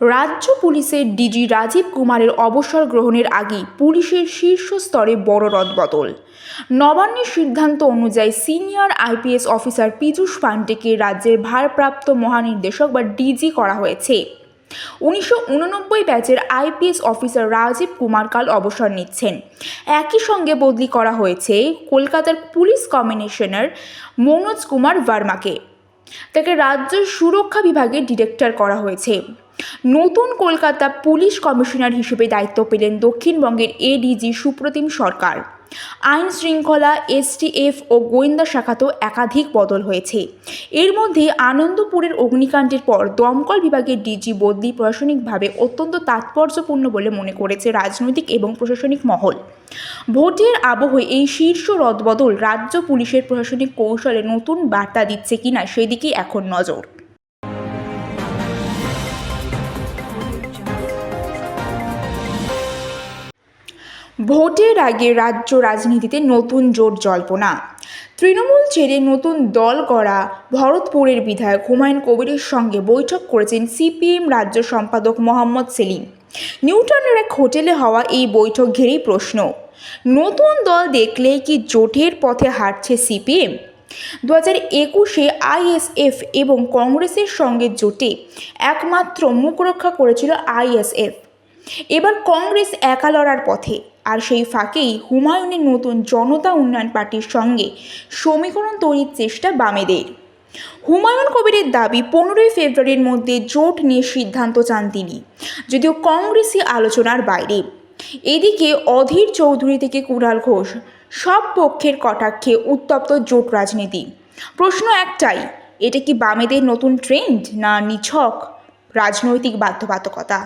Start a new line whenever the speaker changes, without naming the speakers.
রাজ্য পুলিশের ডিজি রাজীব কুমারের অবসর গ্রহণের আগেই পুলিশের শীর্ষ স্তরে বড় রদবদল। নবান্নের সিদ্ধান্ত অনুযায়ী সিনিয়র আইপিএস অফিসার পীযূষ পাণ্ডেকে রাজ্যের ভারপ্রাপ্ত মহানির্দেশক বা ডিজি করা হয়েছে। 1989 ব্যাচের আইপিএস অফিসার রাজীব কুমার কাল অবসর নিচ্ছেন। একই সঙ্গে বদলি করা হয়েছে কলকাতার পুলিশ কমিশনার মনোজ কুমার ভার্মাকে। তাকে রাজ্য সুরক্ষা বিভাগের ডিরেক্টর করা হয়েছে। নতুন কলকাতা পুলিশ কমিশনার হিসেবে দায়িত্ব পেলেন দক্ষিণবঙ্গের এডিজি সুপ্রতিম সরকার। আইন শৃঙ্খলা, এসটিএফ ও গোয়েন্দা শাখাতেও একাধিক বদল হয়েছে। এর মধ্যে আনন্দপুরের অগ্নিকাণ্ডের পর দমকল বিভাগের ডিজি বদলি প্রশাসনিকভাবে অত্যন্ত তাৎপর্যপূর্ণ বলে মনে করেছে রাজনৈতিক এবং প্রশাসনিক মহল। ভোটের আবহে এই শীর্ষ রদবদল রাজ্য পুলিশের প্রশাসনিক কৌশলে নতুন বার্তা দিচ্ছে কিনা সেদিকেই এখন নজর। ভোটের আগে রাজ্য রাজনীতিতে নতুন জোট জল্পনা। তৃণমূল ছেড়ে নতুন দল গড়া ভরতপুরের বিধায়ক হুমায়ুন কবিরের সঙ্গে বৈঠক করেছেন সিপিএম রাজ্য সম্পাদক মোহাম্মদ সেলিম। নিউটাউনের এক হোটেলে হওয়া এই বৈঠক ঘিরেই প্রশ্ন, নতুন দল দেখলেই কি জোটের পথে হাঁটছে সিপিএম? 2021-এ আইএসএফ এবং কংগ্রেসের সঙ্গে জোটে একমাত্র মুখ রক্ষা করেছিল আইএসএফ। এবার কংগ্রেস একা লড়ার পথে, আর সেই ফাঁকেই হুমায়ুনের নতুন জনতা উন্নয়ন পার্টির সঙ্গে সমীকরণ তৈরির চেষ্টা বামেদের। হুমায়ুন কবিরের দাবি 15ই ফেব্রুয়ারির মধ্যে জোট নিয়ে সিদ্ধান্ত চান তিনি, যদিও কংগ্রেসই আলোচনার বাইরে। এদিকে অধীর চৌধুরী থেকে কুণাল ঘোষ সব পক্ষের কটাক্ষে উত্তপ্ত জোট রাজনীতি। প্রশ্ন একটাই, এটা কি বামেদের নতুন ট্রেন্ড না নিছক রাজনৈতিক বাধ্যবাধকতা?